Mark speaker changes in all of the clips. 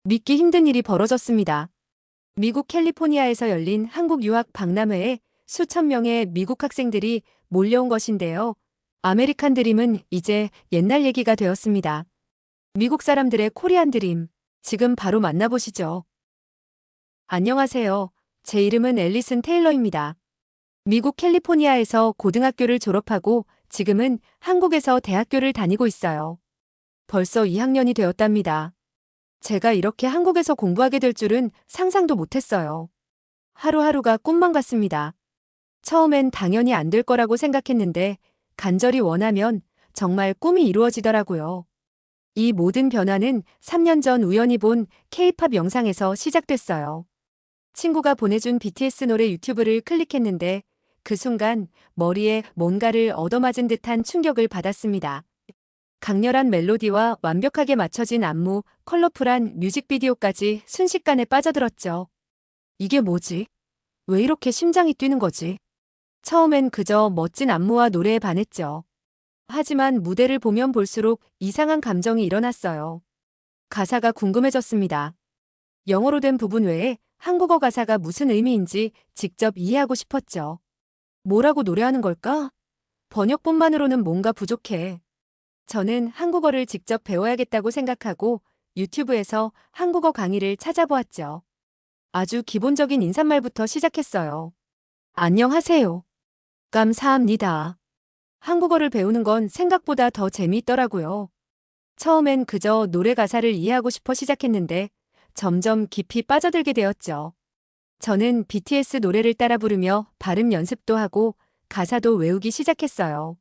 Speaker 1: 믿기 힘든 일이 벌어졌습니다. 미국 캘리포니아에서 열린 한국 유학 박람회에 수천 명의 미국 학생들이 몰려온 것인데요. 아메리칸 드림은 이제 옛날 얘기가 되었습니다. 미국 사람들의 코리안 드림, 지금 바로 만나보시죠. 안녕하세요. 제 이름은 앨리슨 테일러입니다. 미국 캘리포니아에서 고등학교를 졸업하고 지금은 한국에서 대학교를 다니고 있어요. 벌써 2학년이 되었답니다. 제가 이렇게 한국에서 공부하게 될 줄은 상상도 못했어요. 하루하루가 꿈만 같습니다. 처음엔 당연히 안 될 거라고 생각했는데 간절히 원하면 정말 꿈이 이루어지더라고요. 이 모든 변화는 3년 전 우연히 본 K-팝 영상에서 시작됐어요. 친구가 보내준 BTS 노래 유튜브를 클릭했는데 그 순간 머리에 뭔가를 얻어맞은 듯한 충격을 받았습니다. 강렬한 멜로디와 완벽하게 맞춰진 안무, 컬러풀한 뮤직비디오까지 순식간에 빠져들었죠. 이게 뭐지? 왜 이렇게 심장이 뛰는 거지? 처음엔 그저 멋진 안무와 노래에 반했죠. 하지만 무대를 보면 볼수록 이상한 감정이 일어났어요. 가사가 궁금해졌습니다. 영어로 된 부분 외에 한국어 가사가 무슨 의미인지 직접 이해하고 싶었죠. 뭐라고 노래하는 걸까? 번역본만으로는 뭔가 부족해. 저는 한국어를 직접 배워야겠다고 생각하고 유튜브에서 한국어 강의를 찾아보았죠. 아주 기본적인 인사말부터 시작했어요. 안녕하세요. 감사합니다. 한국어를 배우는 건 생각보다 더 재미있더라고요. 처음엔 그저 노래 가사를 이해하고 싶어 시작했는데 점점 깊이 빠져들게 되었죠. 저는 BTS 노래를 따라 부르며 발음 연습도 하고 가사도 외우기 시작했어요.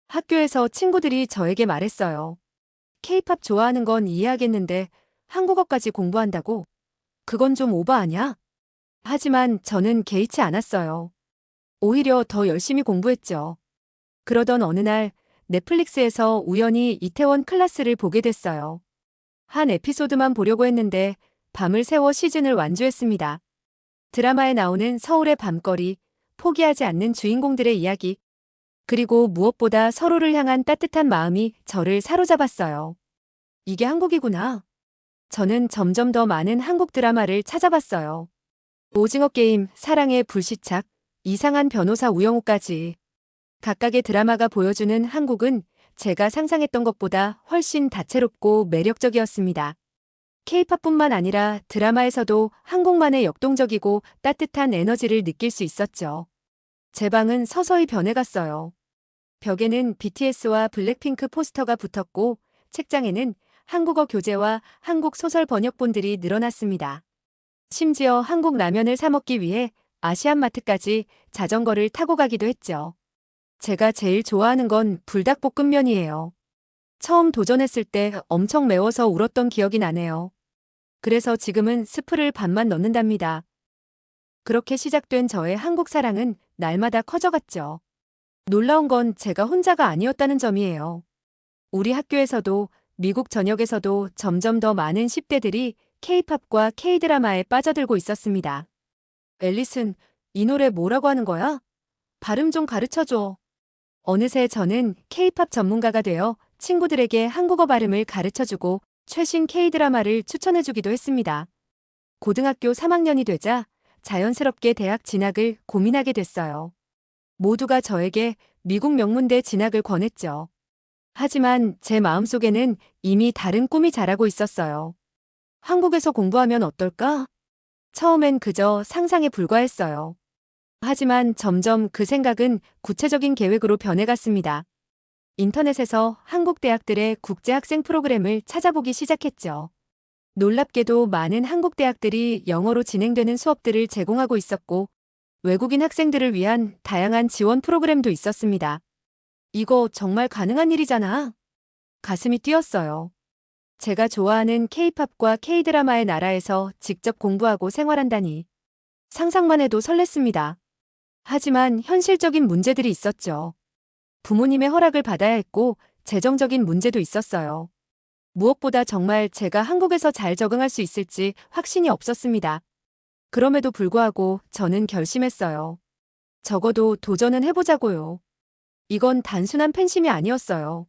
Speaker 1: 학교에서 친구들이 저에게 말했어요. K-팝 좋아하는 건 이해하겠는데 한국어까지 공부한다고? 그건 좀 오버 아냐? 하지만 저는 개의치 않았어요. 오히려 더 열심히 공부했죠. 그러던 어느 날 넷플릭스에서 우연히 이태원 클라스를 보게 됐어요. 한 에피소드만 보려고 했는데 밤을 새워 시즌을 완주했습니다. 드라마에 나오는 서울의 밤거리, 포기하지 않는 주인공들의 이야기, 그리고 무엇보다 서로를 향한 따뜻한 마음이 저를 사로잡았어요. 이게 한국이구나. 저는 점점 더 많은 한국 드라마를 찾아봤어요. 오징어 게임, 사랑의 불시착, 이상한 변호사 우영우까지. 각각의 드라마가 보여주는 한국은 제가 상상했던 것보다 훨씬 다채롭고 매력적이었습니다. K-팝뿐만 아니라 드라마에서도 한국만의 역동적이고 따뜻한 에너지를 느낄 수 있었죠. 제 방은 서서히 변해갔어요. 벽에는 BTS와 블랙핑크 포스터가 붙었고 책장에는 한국어 교재와 한국 소설 번역본들이 늘어났습니다. 심지어 한국 라면을 사 먹기 위해 아시안마트까지 자전거를 타고 가기도 했죠. 제가 제일 좋아하는 건 불닭볶음면이에요. 처음 도전했을 때 엄청 매워서 울었던 기억이 나네요. 그래서 지금은 스프를 반만 넣는답니다. 그렇게 시작된 저의 한국 사랑은 날마다 커져갔죠. 놀라운 건 제가 혼자가 아니었다는 점이에요. 우리 학교에서도 미국 전역에서도 점점 더 많은 10대들이 K-팝과 K-드라마에 빠져들고 있었습니다. 앨리슨, 이 노래 뭐라고 하는 거야? 발음 좀 가르쳐줘. 어느새 저는 K-팝 전문가가 되어 친구들에게 한국어 발음을 가르쳐주고 최신 K-드라마를 추천해주기도 했습니다. 고등학교 3학년이 되자 자연스럽게 대학 진학을 고민하게 됐어요. 모두가 저에게 미국 명문대 진학을 권했죠. 하지만 제 마음속에는 이미 다른 꿈이 자라고 있었어요. 한국에서 공부하면 어떨까? 처음엔 그저 상상에 불과했어요. 하지만 점점 그 생각은 구체적인 계획으로 변해갔습니다. 인터넷에서 한국 대학들의 국제학생 프로그램을 찾아보기 시작했죠. 놀랍게도 많은 한국 대학들이 영어로 진행되는 수업들을 제공하고 있었고, 외국인 학생들을 위한 다양한 지원 프로그램도 있었습니다. 이거 정말 가능한 일이잖아. 가슴이 뛰었어요. 제가 좋아하는 K-팝과 K-드라마의 나라에서 직접 공부하고 생활한다니. 상상만 해도 설렜습니다. 하지만 현실적인 문제들이 있었죠. 부모님의 허락을 받아야 했고 재정적인 문제도 있었어요. 무엇보다 정말 제가 한국에서 잘 적응할 수 있을지 확신이 없었습니다. 그럼에도 불구하고 저는 결심했어요. 적어도 도전은 해보자고요. 이건 단순한 팬심이 아니었어요.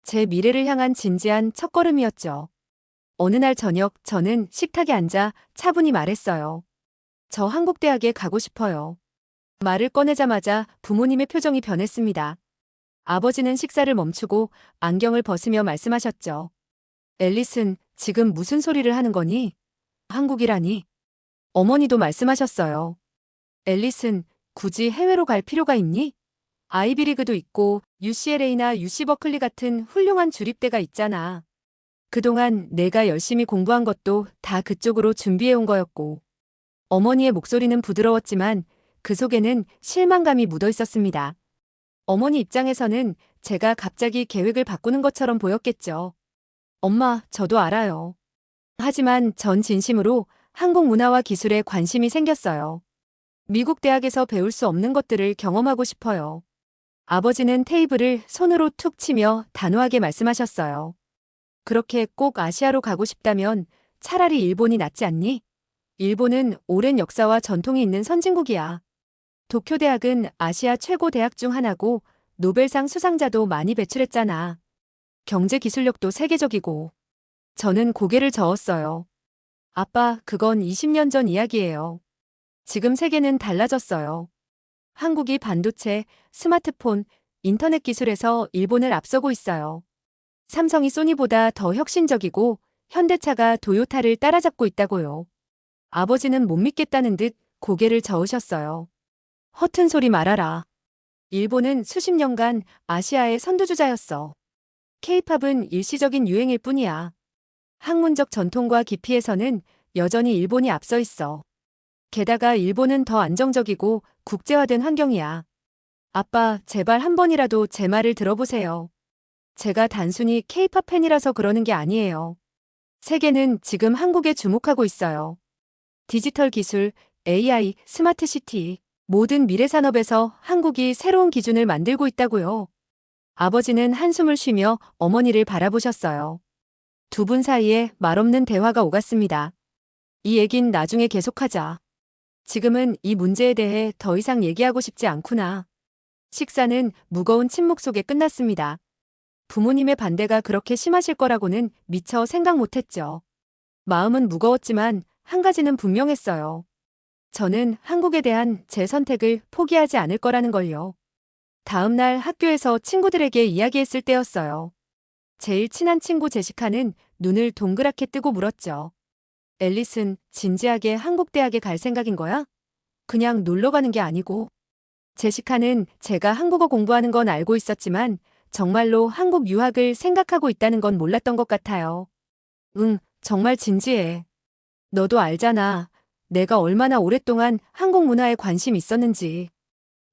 Speaker 1: 제 미래를 향한 진지한 첫걸음이었죠. 어느 날 저녁 저는 식탁에 앉아 차분히 말했어요. 저 한국대학에 가고 싶어요. 말을 꺼내자마자 부모님의 표정이 변했습니다. 아버지는 식사를 멈추고 안경을 벗으며 말씀하셨죠. 앨리슨, 지금 무슨 소리를 하는 거니? 한국이라니. 어머니도 말씀하셨어요. 앨리슨, 굳이 해외로 갈 필요가 있니? 아이비리그도 있고 UCLA나 UC 버클리 같은 훌륭한 주립대가 있잖아. 그동안 내가 열심히 공부한 것도 다 그쪽으로 준비해온 거였고. 어머니의 목소리는 부드러웠지만 그 속에는 실망감이 묻어 있었습니다. 어머니 입장에서는 제가 갑자기 계획을 바꾸는 것처럼 보였겠죠. 엄마, 저도 알아요. 하지만 전 진심으로 한국 문화와 기술에 관심이 생겼어요. 미국 대학에서 배울 수 없는 것들을 경험하고 싶어요. 아버지는 테이블을 손으로 툭 치며 단호하게 말씀하셨어요. 그렇게 꼭 아시아로 가고 싶다면 차라리 일본이 낫지 않니? 일본은 오랜 역사와 전통이 있는 선진국이야. 도쿄대학은 아시아 최고 대학 중 하나고 노벨상 수상자도 많이 배출했잖아. 경제 기술력도 세계적이고. 저는 고개를 저었어요. 아빠, 그건 20년 전 이야기예요. 지금 세계는 달라졌어요. 한국이 반도체, 스마트폰, 인터넷 기술에서 일본을 앞서고 있어요. 삼성이 소니보다 더 혁신적이고 현대차가 도요타를 따라잡고 있다고요. 아버지는 못 믿겠다는 듯 고개를 저으셨어요. 허튼 소리 말아라. 일본은 수십 년간 아시아의 선두주자였어. 케이팝은 일시적인 유행일 뿐이야. 학문적 전통과 깊이에서는 여전히 일본이 앞서 있어. 게다가 일본은 더 안정적이고 국제화된 환경이야. 아빠, 제발 한 번이라도 제 말을 들어보세요. 제가 단순히 케이팝 팬이라서 그러는 게 아니에요. 세계는 지금 한국에 주목하고 있어요. 디지털 기술, AI, 스마트 시티, 모든 미래 산업에서 한국이 새로운 기준을 만들고 있다고요. 아버지는 한숨을 쉬며 어머니를 바라보셨어요. 두 분 사이에 말없는 대화가 오갔습니다. 이 얘긴 나중에 계속하자. 지금은 이 문제에 대해 더 이상 얘기하고 싶지 않구나. 식사는 무거운 침묵 속에 끝났습니다. 부모님의 반대가 그렇게 심하실 거라고는 미처 생각 못했죠. 마음은 무거웠지만 한 가지는 분명했어요. 저는 한국에 대한 제 선택을 포기하지 않을 거라는 걸요. 다음 날 학교에서 친구들에게 이야기했을 때였어요. 제일 친한 친구 제시카는 눈을 동그랗게 뜨고 물었죠. 앨리슨, 진지하게 한국 대학에 갈 생각인 거야? 그냥 놀러 가는 게 아니고. 제시카는 제가 한국어 공부하는 건 알고 있었지만 정말로 한국 유학을 생각하고 있다는 건 몰랐던 것 같아요. 응, 정말 진지해. 너도 알잖아. 내가 얼마나 오랫동안 한국 문화에 관심 있었는지.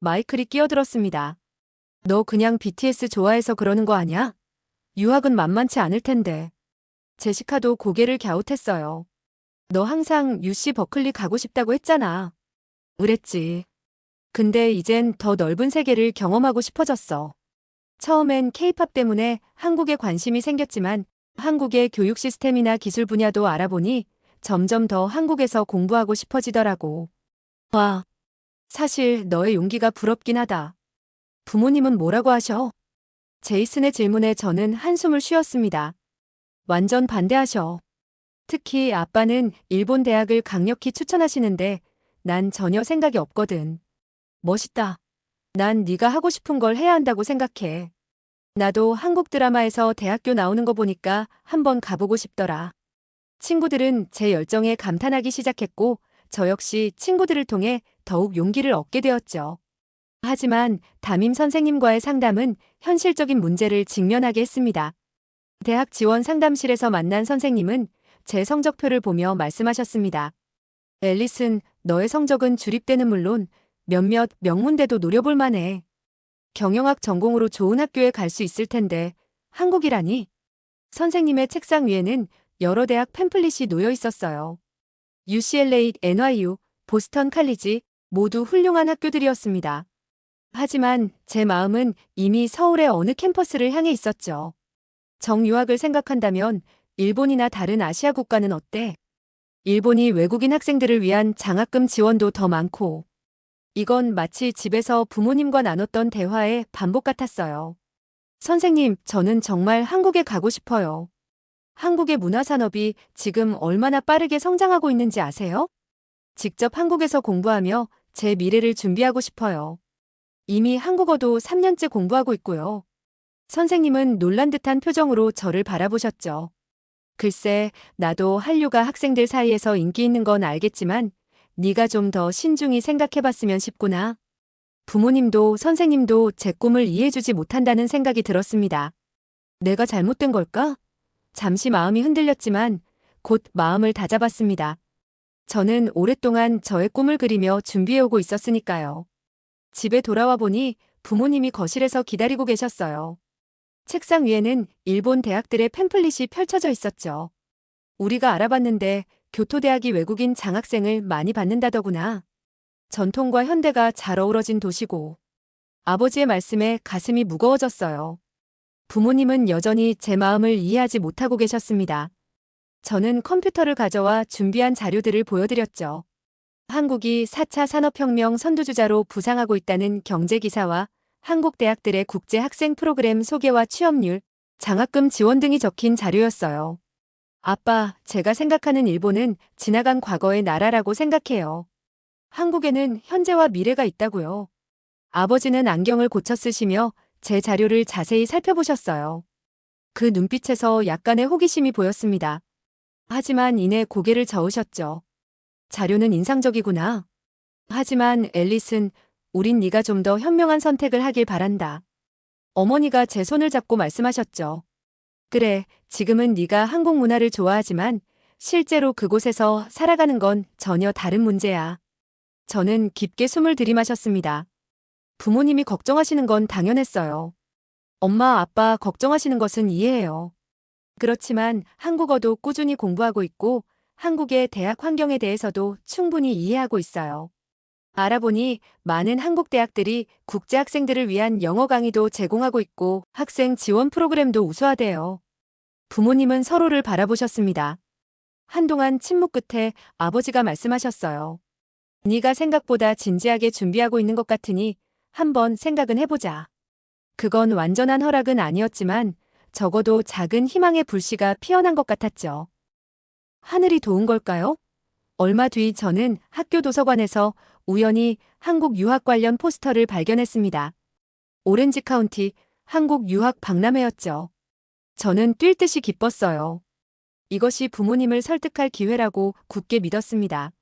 Speaker 1: 마이클이 끼어들었습니다. 너 그냥 BTS 좋아해서 그러는 거 아냐? 유학은 만만치 않을 텐데. 제시카도 고개를 갸웃했어요. 너 항상 UC 버클리 가고 싶다고 했잖아. 그랬지. 근데 이젠 더 넓은 세계를 경험하고 싶어졌어. 처음엔 케이팝 때문에 한국에 관심이 생겼지만 한국의 교육 시스템이나 기술 분야도 알아보니 점점 더 한국에서 공부하고 싶어지더라고. 와, 사실 너의 용기가 부럽긴 하다. 부모님은 뭐라고 하셔? 제이슨의 질문에 저는 한숨을 쉬었습니다. 완전 반대하셔. 특히 아빠는 일본 대학을 강력히 추천하시는데 난 전혀 생각이 없거든. 멋있다. 난 네가 하고 싶은 걸 해야 한다고 생각해. 나도 한국 드라마에서 대학교 나오는 거 보니까 한번 가보고 싶더라. 친구들은 제 열정에 감탄하기 시작했고 저 역시 친구들을 통해 더욱 용기를 얻게 되었죠. 하지만 담임 선생님과의 상담은 현실적인 문제를 직면하게 했습니다. 대학 지원 상담실에서 만난 선생님은 제 성적표를 보며 말씀하셨습니다. 앨리슨, 너의 성적은 주립대는 물론 몇몇 명문대도 노려볼 만해. 경영학 전공으로 좋은 학교에 갈 수 있을 텐데 한국이라니? 선생님의 책상 위에는 여러 대학 팸플릿이 놓여 있었어요. UCLA, NYU, 보스턴 칼리지 모두 훌륭한 학교들이었습니다. 하지만 제 마음은 이미 서울의 어느 캠퍼스를 향해 있었죠. 정유학을 생각한다면 일본이나 다른 아시아 국가는 어때? 일본이 외국인 학생들을 위한 장학금 지원도 더 많고. 이건 마치 집에서 부모님과 나눴던 대화의 반복 같았어요. 선생님, 저는 정말 한국에 가고 싶어요. 한국의 문화산업이 지금 얼마나 빠르게 성장하고 있는지 아세요? 직접 한국에서 공부하며 제 미래를 준비하고 싶어요. 이미 한국어도 3년째 공부하고 있고요. 선생님은 놀란 듯한 표정으로 저를 바라보셨죠. 글쎄, 나도 한류가 학생들 사이에서 인기 있는 건 알겠지만 네가 좀 더 신중히 생각해봤으면 싶구나. 부모님도 선생님도 제 꿈을 이해해주지 못한다는 생각이 들었습니다. 내가 잘못된 걸까? 잠시 마음이 흔들렸지만 곧 마음을 다잡았습니다. 저는 오랫동안 저의 꿈을 그리며 준비해오고 있었으니까요. 집에 돌아와 보니 부모님이 거실에서 기다리고 계셨어요. 책상 위에는 일본 대학들의 팸플릿이 펼쳐져 있었죠. 우리가 알아봤는데 교토대학이 외국인 장학생을 많이 받는다더구나. 전통과 현대가 잘 어우러진 도시고. 아버지의 말씀에 가슴이 무거워졌어요. 부모님은 여전히 제 마음을 이해하지 못하고 계셨습니다. 저는 컴퓨터를 가져와 준비한 자료들을 보여드렸죠. 한국이 4차 산업혁명 선두주자로 부상하고 있다는 경제기사와 한국 대학들의 국제 학생 프로그램 소개와 취업률, 장학금 지원 등이 적힌 자료였어요. 아빠, 제가 생각하는 일본은 지나간 과거의 나라라고 생각해요. 한국에는 현재와 미래가 있다고요. 아버지는 안경을 고쳐 쓰시며 제 자료를 자세히 살펴보셨어요. 그 눈빛에서 약간의 호기심이 보였습니다. 하지만 이내 고개를 저으셨죠. 자료는 인상적이구나. 하지만 앨리슨, 우린 네가 좀 더 현명한 선택을 하길 바란다. 어머니가 제 손을 잡고 말씀하셨죠. 그래, 지금은 네가 한국 문화를 좋아하지만 실제로 그곳에서 살아가는 건 전혀 다른 문제야. 저는 깊게 숨을 들이마셨습니다. 부모님이 걱정하시는 건 당연했어요. 엄마, 아빠 걱정하시는 것은 이해해요. 그렇지만 한국어도 꾸준히 공부하고 있고 한국의 대학 환경에 대해서도 충분히 이해하고 있어요. 알아보니 많은 한국 대학들이 국제 학생들을 위한 영어 강의도 제공하고 있고 학생 지원 프로그램도 우수하대요. 부모님은 서로를 바라보셨습니다. 한동안 침묵 끝에 아버지가 말씀하셨어요. 네가 생각보다 진지하게 준비하고 있는 것 같으니 한번 생각은 해보자. 그건 완전한 허락은 아니었지만 적어도 작은 희망의 불씨가 피어난 것 같았죠. 하늘이 도운 걸까요? 얼마 뒤 저는 학교 도서관에서 우연히 한국 유학 관련 포스터를 발견했습니다. 오렌지 카운티 한국 유학 박람회였죠. 저는 뛸 듯이 기뻤어요. 이것이 부모님을 설득할 기회라고 굳게 믿었습니다.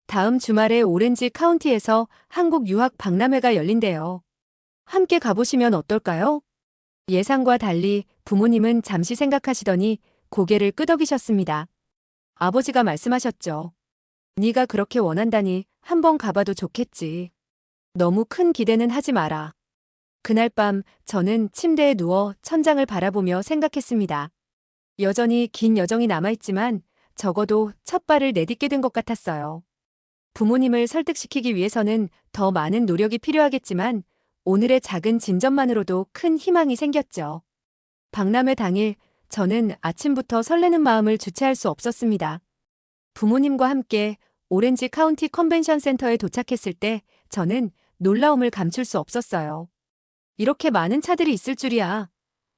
Speaker 1: 다음 주말에 오렌지 카운티에서 한국 유학 박람회가 열린대요. 함께 가보시면 어떨까요? 예상과 달리 부모님은 잠시 생각하시더니 고개를 끄덕이셨습니다. 아버지가 말씀하셨죠. 네가 그렇게 원한다니 한번 가봐도 좋겠지. 너무 큰 기대는 하지 마라. 그날 밤 저는 침대에 누워 천장을 바라보며 생각했습니다. 여전히 긴 여정이 남아있지만 적어도 첫 발을 내딛게 된 것 같았어요. 부모님을 설득시키기 위해서는 더 많은 노력이 필요하겠지만 오늘의 작은 진전만으로도 큰 희망이 생겼죠. 박람회 당일 저는 아침부터 설레는 마음을 주체할 수 없었습니다. 부모님과 함께 오렌지 카운티 컨벤션 센터에 도착했을 때 저는 놀라움을 감출 수 없었어요. 이렇게 많은 차들이 있을 줄이야.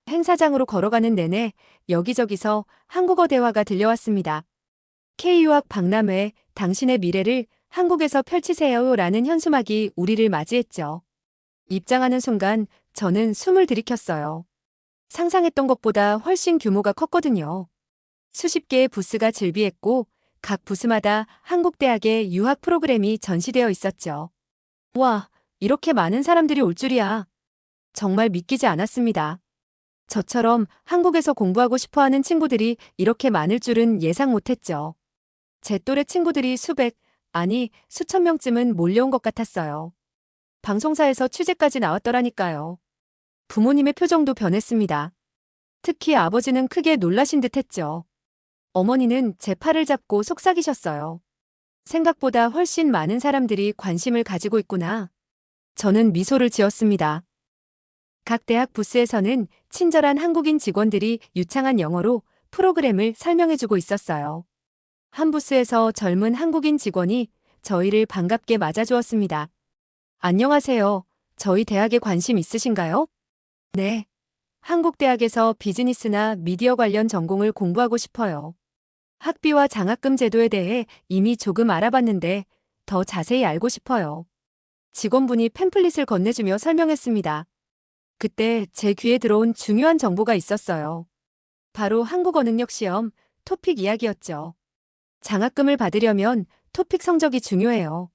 Speaker 1: 행사장으로 걸어가는 내내 여기저기서 한국어 대화가 들려왔습니다. K유학 박람회, 당신의 미래를 한국에서 펼치세요라는 현수막이 우리를 맞이했죠. 입장하는 순간 저는 숨을 들이켰어요. 상상했던 것보다 훨씬 규모가 컸거든요. 수십 개의 부스가 즐비했고 각 부스마다 한국 대학의 유학 프로그램이 전시되어 있었죠. 와, 이렇게 많은 사람들이 올 줄이야. 정말 믿기지 않았습니다. 저처럼 한국에서 공부하고 싶어하는 친구들이 이렇게 많을 줄은 예상 못했죠. 제 또래 친구들이 수백, 아니 수천 명쯤은 몰려온 것 같았어요. 방송사에서 취재까지 나왔더라니까요. 부모님의 표정도 변했습니다. 특히 아버지는 크게 놀라신 듯 했죠. 어머니는 제 팔을 잡고 속삭이셨어요. 생각보다 훨씬 많은 사람들이 관심을 가지고 있구나. 저는 미소를 지었습니다. 각 대학 부스에서는 친절한 한국인 직원들이 유창한 영어로 프로그램을 설명해주고 있었어요. 한 부스에서 젊은 한국인 직원이 저희를 반갑게 맞아주었습니다. 안녕하세요. 저희 대학에 관심 있으신가요? 네. 한국대학에서 비즈니스나 미디어 관련 전공을 공부하고 싶어요. 학비와 장학금 제도에 대해 이미 조금 알아봤는데 더 자세히 알고 싶어요. 직원분이 팸플릿을 건네주며 설명했습니다. 그때 제 귀에 들어온 중요한 정보가 있었어요. 바로 한국어 능력 시험, 토픽 이야기였죠. 장학금을 받으려면 토픽 성적이 중요해요.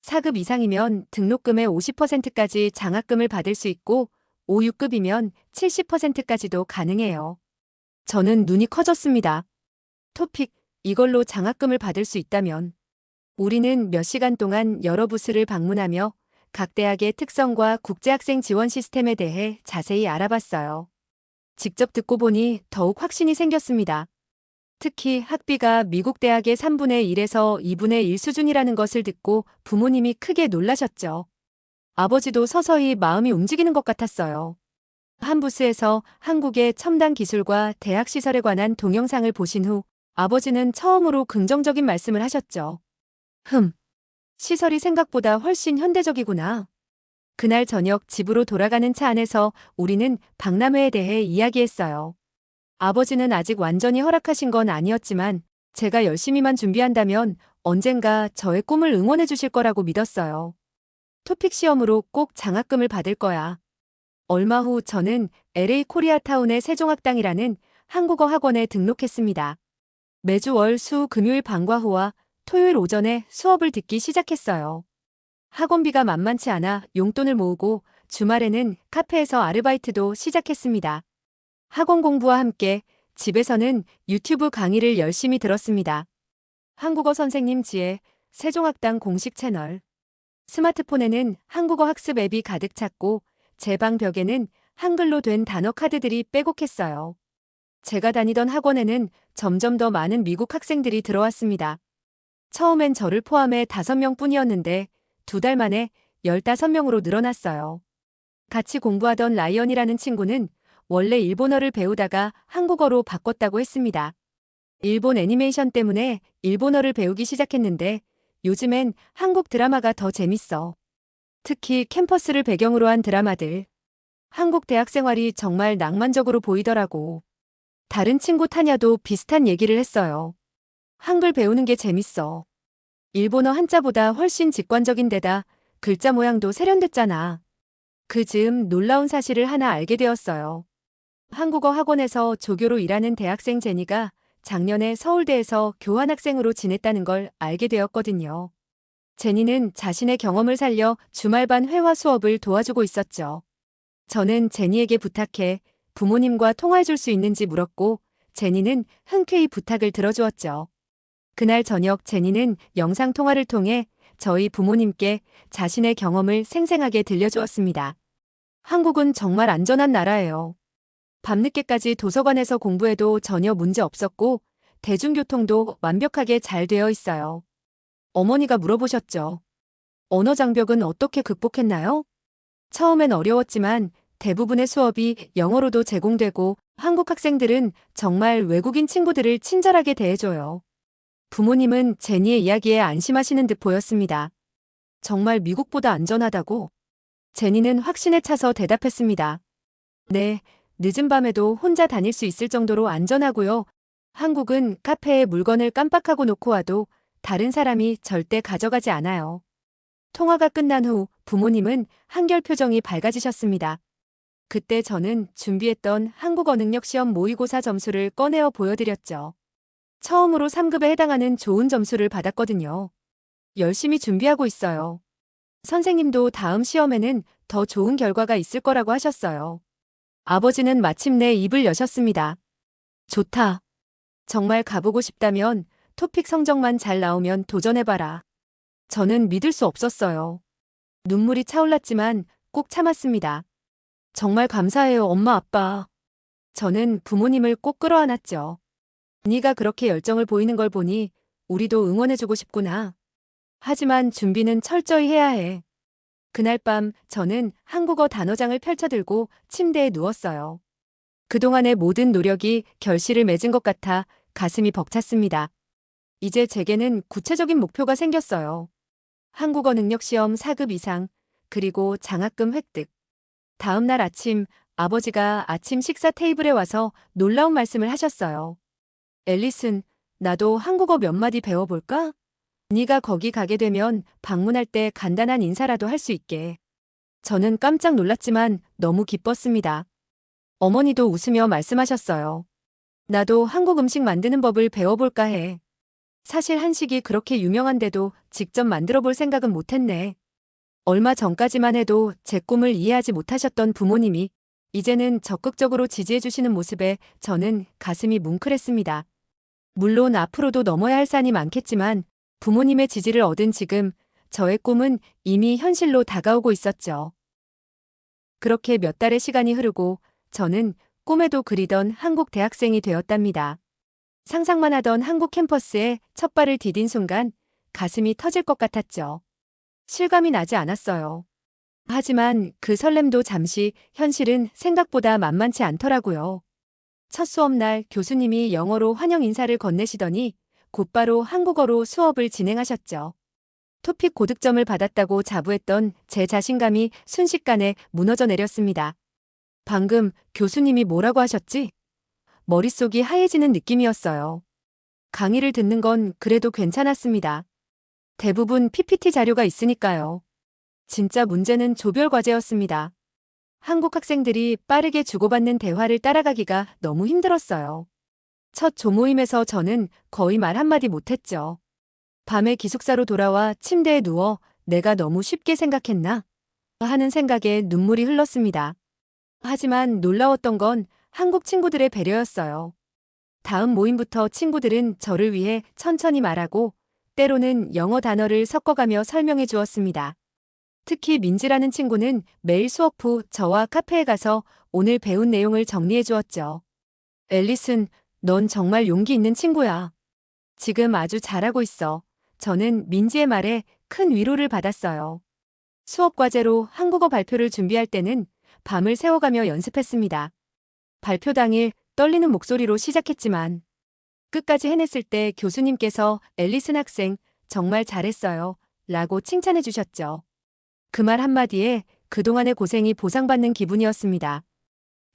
Speaker 1: 4급 이상이면 등록금의 50%까지 장학금을 받을 수 있고 5, 6급이면 70%까지도 가능해요. 저는 눈이 커졌습니다. 토픽, 이걸로 장학금을 받을 수 있다면 우리는 몇 시간 동안 여러 부스를 방문하며 각 대학의 특성과 국제학생 지원 시스템에 대해 자세히 알아봤어요. 직접 듣고 보니 더욱 확신이 생겼습니다. 특히 학비가 미국 대학의 3분의 1에서 2분의 1 수준이라는 것을 듣고 부모님이 크게 놀라셨죠. 아버지도 서서히 마음이 움직이는 것 같았어요. 한 부스에서 한국의 첨단 기술과 대학 시설에 관한 동영상을 보신 후 아버지는 처음으로 긍정적인 말씀을 하셨죠. 시설이 생각보다 훨씬 현대적이구나. 그날 저녁 집으로 돌아가는 차 안에서 우리는 박람회에 대해 이야기했어요. 아버지는 아직 완전히 허락하신 건 아니었지만 제가 열심히만 준비한다면 언젠가 저의 꿈을 응원해 주실 거라고 믿었어요. 토픽 시험으로 꼭 장학금을 받을 거야. 얼마 후 저는 LA 코리아타운의 세종학당이라는 한국어 학원에 등록했습니다. 매주 월, 수, 금요일 방과 후와 토요일 오전에 수업을 듣기 시작했어요. 학원비가 만만치 않아 용돈을 모으고 주말에는 카페에서 아르바이트도 시작했습니다. 학원 공부와 함께 집에서는 유튜브 강의를 열심히 들었습니다. 한국어 선생님 지혜, 세종학당 공식 채널. 스마트폰에는 한국어 학습 앱이 가득 찼고 제 방 벽에는 한글로 된 단어 카드들이 빼곡했어요. 제가 다니던 학원에는 점점 더 많은 미국 학생들이 들어왔습니다. 처음엔 저를 포함해 5명 뿐이었는데 2달 만에 15명으로 늘어났어요. 같이 공부하던 라이언이라는 친구는 원래 일본어를 배우다가 한국어로 바꿨다고 했습니다. 일본 애니메이션 때문에 일본어를 배우기 시작했는데 요즘엔 한국 드라마가 더 재밌어. 특히 캠퍼스를 배경으로 한 드라마들. 한국 대학 생활이 정말 낭만적으로 보이더라고. 다른 친구 타냐도 비슷한 얘기를 했어요. 한글 배우는 게 재밌어. 일본어 한자보다 훨씬 직관적인 데다 글자 모양도 세련됐잖아. 그 즈음 놀라운 사실을 하나 알게 되었어요. 한국어 학원에서 조교로 일하는 대학생 제니가 작년에 서울대에서 교환학생으로 지냈다는 걸 알게 되었거든요. 제니는 자신의 경험을 살려 주말반 회화 수업을 도와주고 있었죠. 저는 제니에게 부탁해 부모님과 통화해 줄 수 있는지 물었고 제니는 흔쾌히 부탁을 들어주었죠. 그날 저녁 제니는 영상통화를 통해 저희 부모님께 자신의 경험을 생생하게 들려주었습니다. 한국은 정말 안전한 나라예요. 밤늦게까지 도서관에서 공부해도 전혀 문제 없었고 대중교통도 완벽하게 잘 되어 있어요. 어머니가 물어보셨죠. 언어 장벽은 어떻게 극복했나요? 처음엔 어려웠지만 대부분의 수업이 영어로도 제공되고 한국 학생들은 정말 외국인 친구들을 친절하게 대해줘요. 부모님은 제니의 이야기에 안심하시는 듯 보였습니다. 정말 미국보다 안전하다고? 제니는 확신에 차서 대답했습니다. 네, 늦은 밤에도 혼자 다닐 수 있을 정도로 안전하고요. 한국은 카페에 물건을 깜빡하고 놓고 와도 다른 사람이 절대 가져가지 않아요. 통화가 끝난 후 부모님은 한결 표정이 밝아지셨습니다. 그때 저는 준비했던 한국어 능력 시험 모의고사 점수를 꺼내어 보여드렸죠. 처음으로 3급에 해당하는 좋은 점수를 받았거든요. 열심히 준비하고 있어요. 선생님도 다음 시험에는 더 좋은 결과가 있을 거라고 하셨어요. 아버지는 마침내 입을 여셨습니다. 좋다. 정말 가보고 싶다면 토픽 성적만 잘 나오면 도전해봐라. 저는 믿을 수 없었어요. 눈물이 차올랐지만 꼭 참았습니다. 정말 감사해요, 엄마, 아빠. 저는 부모님을 꼭 끌어안았죠. 네가 그렇게 열정을 보이는 걸 보니 우리도 응원해주고 싶구나. 하지만 준비는 철저히 해야 해. 그날 밤 저는 한국어 단어장을 펼쳐들고 침대에 누웠어요. 그동안의 모든 노력이 결실을 맺은 것 같아 가슴이 벅찼습니다. 이제 제게는 구체적인 목표가 생겼어요. 한국어 능력 시험 4급 이상, 그리고 장학금 획득. 다음 날 아침 아버지가 아침 식사 테이블에 와서 놀라운 말씀을 하셨어요. 앨리슨, 나도 한국어 몇 마디 배워볼까? 네가 거기 가게 되면 방문할 때 간단한 인사라도 할 수 있게. 저는 깜짝 놀랐지만 너무 기뻤습니다. 어머니도 웃으며 말씀하셨어요. 나도 한국 음식 만드는 법을 배워볼까 해. 사실 한식이 그렇게 유명한데도 직접 만들어 볼 생각은 못했네. 얼마 전까지만 해도 제 꿈을 이해하지 못하셨던 부모님이 이제는 적극적으로 지지해 주시는 모습에 저는 가슴이 뭉클했습니다. 물론 앞으로도 넘어야 할 산이 많겠지만 부모님의 지지를 얻은 지금 저의 꿈은 이미 현실로 다가오고 있었죠. 그렇게 몇 달의 시간이 흐르고 저는 꿈에도 그리던 한국 대학생이 되었답니다. 상상만 하던 한국 캠퍼스에 첫 발을 디딘 순간 가슴이 터질 것 같았죠. 실감이 나지 않았어요. 하지만 그 설렘도 잠시 현실은 생각보다 만만치 않더라고요. 첫 수업날 교수님이 영어로 환영 인사를 건네시더니 곧바로 한국어로 수업을 진행하셨죠. 토픽 고득점을 받았다고 자부했던 제 자신감이 순식간에 무너져 내렸습니다. 방금 교수님이 뭐라고 하셨지? 머릿속이 하얘지는 느낌이었어요. 강의를 듣는 건 그래도 괜찮았습니다. 대부분 PPT 자료가 있으니까요. 진짜 문제는 조별 과제였습니다. 한국 학생들이 빠르게 주고받는 대화를 따라가기가 너무 힘들었어요. 첫 조모임에서 저는 거의 말 한마디 못했죠. 밤에 기숙사로 돌아와 침대에 누워 내가 너무 쉽게 생각했나? 하는 생각에 눈물이 흘렀습니다. 하지만 놀라웠던 건 한국 친구들의 배려였어요. 다음 모임부터 친구들은 저를 위해 천천히 말하고 때로는 영어 단어를 섞어가며 설명해 주었습니다. 특히 민지라는 친구는 매일 수업 후 저와 카페에 가서 오늘 배운 내용을 정리해 주었죠. 앨리슨, 넌 정말 용기 있는 친구야. 지금 아주 잘하고 있어. 저는 민지의 말에 큰 위로를 받았어요. 수업 과제로 한국어 발표를 준비할 때는 밤을 새워가며 연습했습니다. 발표 당일 떨리는 목소리로 시작했지만 끝까지 해냈을 때 교수님께서 앨리슨 학생 정말 잘했어요 라고 칭찬해 주셨죠. 그 말 한마디에 그동안의 고생이 보상받는 기분이었습니다.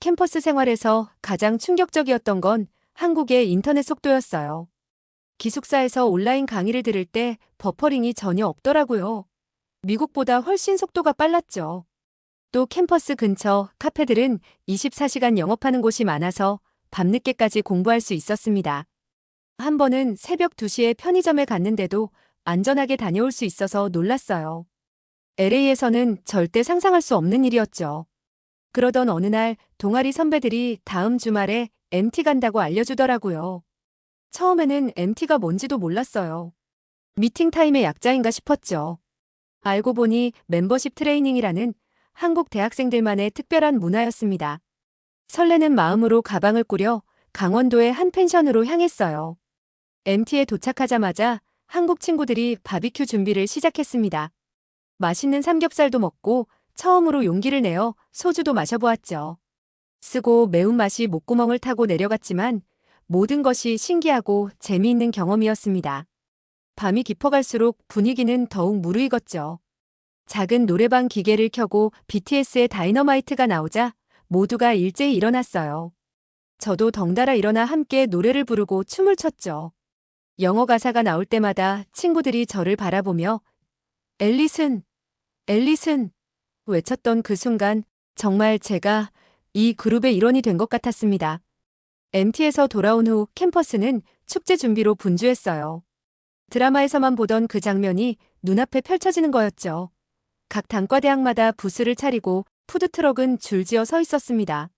Speaker 1: 캠퍼스 생활에서 가장 충격적이었던 건 한국의 인터넷 속도였어요. 기숙사에서 온라인 강의를 들을 때 버퍼링이 전혀 없더라고요. 미국보다 훨씬 속도가 빨랐죠. 또 캠퍼스 근처 카페들은 24시간 영업하는 곳이 많아서 밤늦게까지 공부할 수 있었습니다. 한 번은 새벽 2시에 편의점에 갔는데도 안전하게 다녀올 수 있어서 놀랐어요. LA에서는 절대 상상할 수 없는 일이었죠. 그러던 어느 날 동아리 선배들이 다음 주말에 MT 간다고 알려주더라고요. 처음에는 MT가 뭔지도 몰랐어요. 미팅 타임의 약자인가 싶었죠. 알고 보니 멤버십 트레이닝이라는 한국 대학생들만의 특별한 문화였습니다. 설레는 마음으로 가방을 꾸려 강원도의 한 펜션으로 향했어요. MT에 도착하자마자 한국 친구들이 바비큐 준비를 시작했습니다. 맛있는 삼겹살도 먹고 처음으로 용기를 내어 소주도 마셔보았죠. 쓰고 매운맛이 목구멍을 타고 내려갔지만 모든 것이 신기하고 재미있는 경험이었습니다. 밤이 깊어갈수록 분위기는 더욱 무르익었죠. 작은 노래방 기계를 켜고 BTS의 다이너마이트가 나오자 모두가 일제히 일어났어요. 저도 덩달아 일어나 함께 노래를 부르고 춤을 췄죠. 영어 가사가 나올 때마다 친구들이 저를 바라보며 앨리슨, 앨리슨 외쳤던 그 순간 정말 제가 이 그룹의 일원이 된 것 같았습니다. MT에서 돌아온 후 캠퍼스는 축제 준비로 분주했어요. 드라마에서만 보던 그 장면이 눈앞에 펼쳐지는 거였죠. 각 단과대학마다 부스를 차리고 푸드트럭은 줄지어 서 있었습니다.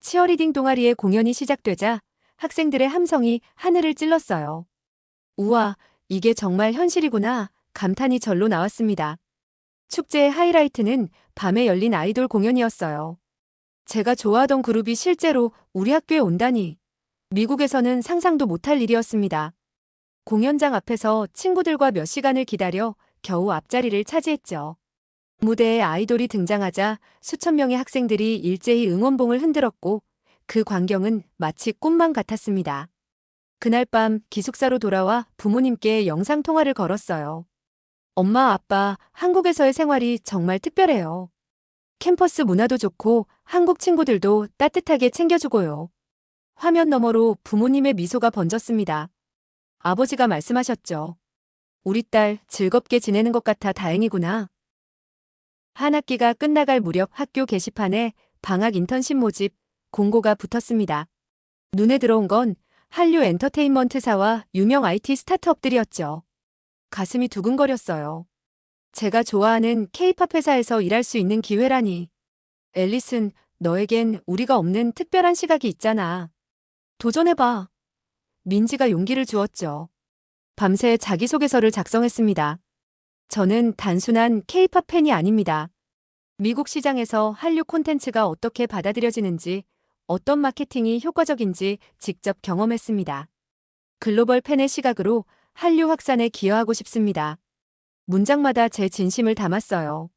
Speaker 1: 치어리딩 동아리의 공연이 시작되자 학생들의 함성이 하늘을 찔렀어요. 우와, 이게 정말 현실이구나 감탄이 절로 나왔습니다. 축제의 하이라이트는 밤에 열린 아이돌 공연이었어요. 제가 좋아하던 그룹이 실제로 우리 학교에 온다니. 미국에서는 상상도 못할 일이었습니다. 공연장 앞에서 친구들과 몇 시간을 기다려 겨우 앞자리를 차지했죠. 무대에 아이돌이 등장하자 수천 명의 학생들이 일제히 응원봉을 흔들었고 그 광경은 마치 꿈만 같았습니다. 그날 밤 기숙사로 돌아와 부모님께 영상통화를 걸었어요. 엄마, 아빠, 한국에서의 생활이 정말 특별해요. 캠퍼스 문화도 좋고 한국 친구들도 따뜻하게 챙겨주고요. 화면 너머로 부모님의 미소가 번졌습니다. 아버지가 말씀하셨죠. 우리 딸 즐겁게 지내는 것 같아 다행이구나. 한 학기가 끝나갈 무렵 학교 게시판에 방학 인턴십 모집 공고가 붙었습니다. 눈에 들어온 건 한류 엔터테인먼트사와 유명 IT 스타트업들이었죠. 가슴이 두근거렸어요. 제가 좋아하는 K-팝 회사에서 일할 수 있는 기회라니. 앨리슨, 너에겐 우리가 없는 특별한 시각이 있잖아. 도전해봐. 민지가 용기를 주었죠. 밤새 자기소개서를 작성했습니다. 저는 단순한 K-팝 팬이 아닙니다. 미국 시장에서 한류 콘텐츠가 어떻게 받아들여지는지, 어떤 마케팅이 효과적인지 직접 경험했습니다. 글로벌 팬의 시각으로 한류 확산에 기여하고 싶습니다. 문장마다 제 진심을 담았어요.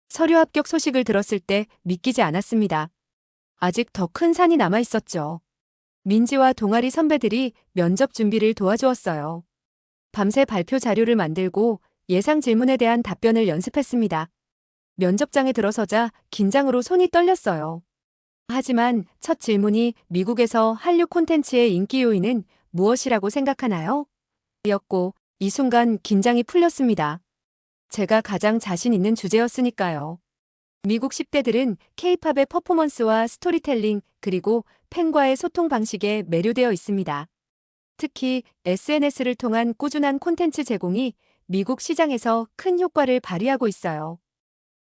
Speaker 1: 서류 합격 소식을 들었을 때 믿기지 않았습니다. 아직 더 큰 산이 남아 있었죠. 민지와 동아리 선배들이 면접 준비를 도와주었어요. 밤새 발표 자료를 만들고 예상 질문에 대한 답변을 연습했습니다. 면접장에 들어서자 긴장으로 손이 떨렸어요. 하지만 첫 질문이 미국에서 한류 콘텐츠의 인기 요인은 무엇이라고 생각하나요? 였고 이 순간 긴장이 풀렸습니다. 제가 가장 자신 있는 주제였으니까요. 미국 10대들은 K-팝의 퍼포먼스와 스토리텔링 그리고 팬과의 소통 방식에 매료되어 있습니다. 특히 SNS를 통한 꾸준한 콘텐츠 제공이 미국 시장에서 큰 효과를 발휘하고 있어요.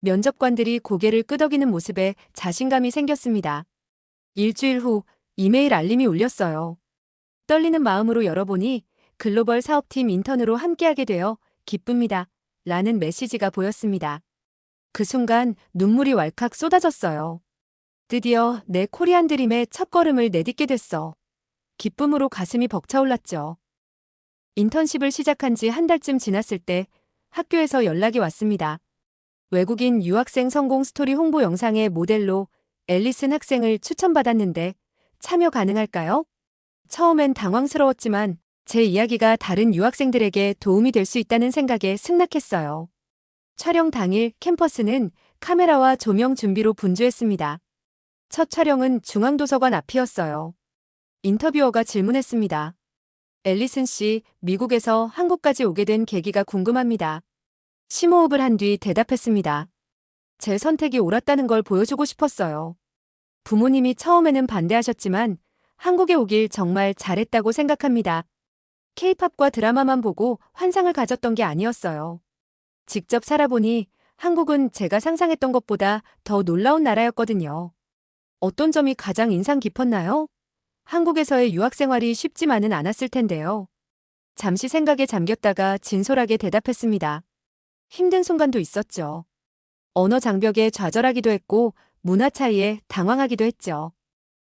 Speaker 1: 면접관들이 고개를 끄덕이는 모습에 자신감이 생겼습니다. 일주일 후 이메일 알림이 울렸어요. 떨리는 마음으로 열어보니 글로벌 사업팀 인턴으로 함께하게 되어 기쁩니다. 라는 메시지가 보였습니다. 그 순간 눈물이 왈칵 쏟아졌어요. 드디어 내 코리안 드림의 첫걸음을 내딛게 됐어. 기쁨으로 가슴이 벅차올랐죠. 인턴십을 시작한 지 한 달쯤 지났을 때 학교에서 연락이 왔습니다. 외국인 유학생 성공 스토리 홍보 영상의 모델로 앨리슨 학생을 추천받았는데 참여 가능할까요? 처음엔 당황스러웠지만 제 이야기가 다른 유학생들에게 도움이 될 수 있다는 생각에 승낙했어요. 촬영 당일 캠퍼스는 카메라와 조명 준비로 분주했습니다. 첫 촬영은 중앙도서관 앞이었어요. 인터뷰어가 질문했습니다. 앨리슨 씨, 미국에서 한국까지 오게 된 계기가 궁금합니다. 심호흡을 한 뒤 대답했습니다. 제 선택이 옳았다는 걸 보여주고 싶었어요. 부모님이 처음에는 반대하셨지만 한국에 오길 정말 잘했다고 생각합니다. K-팝과 드라마만 보고 환상을 가졌던 게 아니었어요. 직접 살아보니 한국은 제가 상상했던 것보다 더 놀라운 나라였거든요. 어떤 점이 가장 인상 깊었나요? 한국에서의 유학 생활이 쉽지만은 않았을 텐데요. 잠시 생각에 잠겼다가 진솔하게 대답했습니다. 힘든 순간도 있었죠. 언어 장벽에 좌절하기도 했고 문화 차이에 당황하기도 했죠.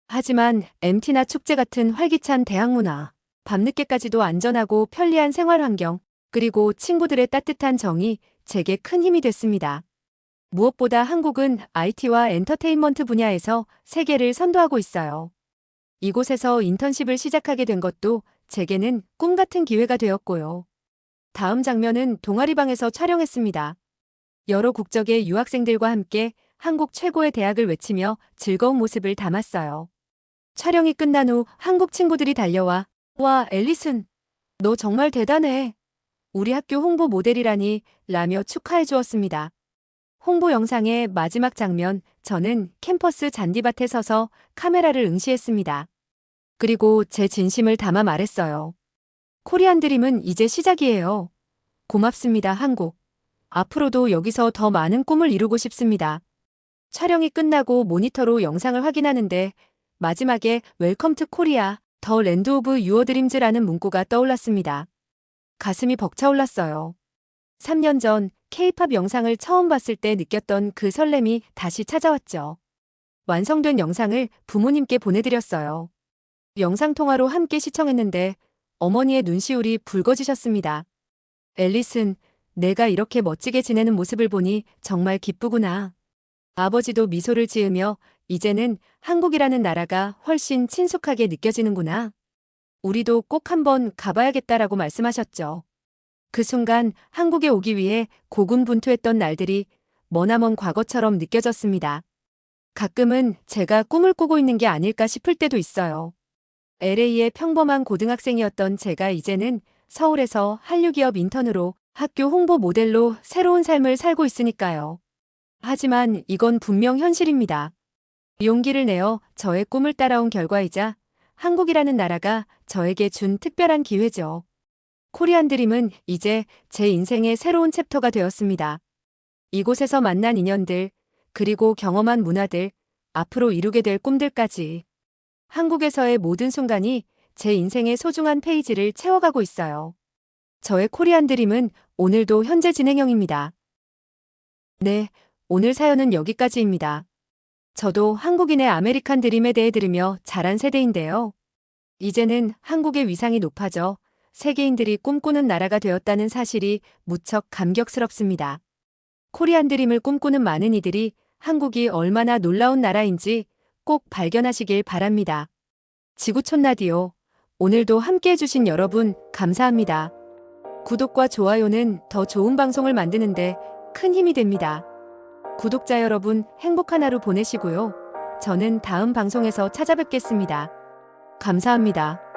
Speaker 1: 하지만 MT나 축제 같은 활기찬 대학 문화, 밤늦게까지도 안전하고 편리한 생활 환경, 그리고 친구들의 따뜻한 정이 제게 큰 힘이 됐습니다. 무엇보다 한국은 IT와 엔터테인먼트 분야에서 세계를 선도하고 있어요. 이곳에서 인턴십을 시작하게 된 것도 제게는 꿈 같은 기회가 되었고요. 다음 장면은 동아리방에서 촬영했습니다. 여러 국적의 유학생들과 함께 한국 최고의 대학을 외치며 즐거운 모습을 담았어요. 촬영이 끝난 후 한국 친구들이 달려와 와, 앨리슨, 너 정말 대단해. 우리 학교 홍보 모델이라니 라며 축하해 주었습니다. 홍보 영상의 마지막 장면, 저는 캠퍼스 잔디밭에 서서 카메라를 응시했습니다. 그리고 제 진심을 담아 말했어요. 코리안 드림은 이제 시작이에요. 고맙습니다, 한국. 앞으로도 여기서 더 많은 꿈을 이루고 싶습니다. 촬영이 끝나고 모니터로 영상을 확인하는데 마지막에 웰컴 투 코리아, 더 랜드 오브 유어 드림즈라는 문구가 떠올랐습니다. 가슴이 벅차올랐어요. 3년 전 K-팝 영상을 처음 봤을 때 느꼈던 그 설렘이 다시 찾아왔죠. 완성된 영상을 부모님께 보내드렸어요. 영상통화로 함께 시청했는데 어머니의 눈시울이 붉어지셨습니다. 앨리슨, 내가 이렇게 멋지게 지내는 모습을 보니 정말 기쁘구나. 아버지도 미소를 지으며 이제는 한국이라는 나라가 훨씬 친숙하게 느껴지는구나. 우리도 꼭 한번 가봐야겠다라고 말씀하셨죠. 그 순간 한국에 오기 위해 고군분투했던 날들이 머나먼 과거처럼 느껴졌습니다. 가끔은 제가 꿈을 꾸고 있는 게 아닐까 싶을 때도 있어요. LA의 평범한 고등학생이었던 제가 이제는 서울에서 한류기업 인턴으로 학교 홍보 모델로 새로운 삶을 살고 있으니까요. 하지만 이건 분명 현실입니다. 용기를 내어 저의 꿈을 따라온 결과이자 한국이라는 나라가 저에게 준 특별한 기회죠. 코리안 드림은 이제 제 인생의 새로운 챕터가 되었습니다. 이곳에서 만난 인연들, 그리고 경험한 문화들, 앞으로 이루게 될 꿈들까지. 한국에서의 모든 순간이 제 인생의 소중한 페이지를 채워가고 있어요. 저의 코리안 드림은 오늘도 현재 진행형입니다. 네, 오늘 사연은 여기까지입니다. 저도 한국인의 아메리칸 드림에 대해 들으며 자란 세대인데요. 이제는 한국의 위상이 높아져 세계인들이 꿈꾸는 나라가 되었다는 사실이 무척 감격스럽습니다. 코리안 드림을 꿈꾸는 많은 이들이 한국이 얼마나 놀라운 나라인지 꼭 발견하시길 바랍니다. 지구촌 라디오, 오늘도 함께 해주신 여러분 감사합니다. 구독과 좋아요는 더 좋은 방송을 만드는데 큰 힘이 됩니다. 구독자 여러분 행복한 하루 보내시고요. 저는 다음 방송에서 찾아뵙겠습니다. 감사합니다.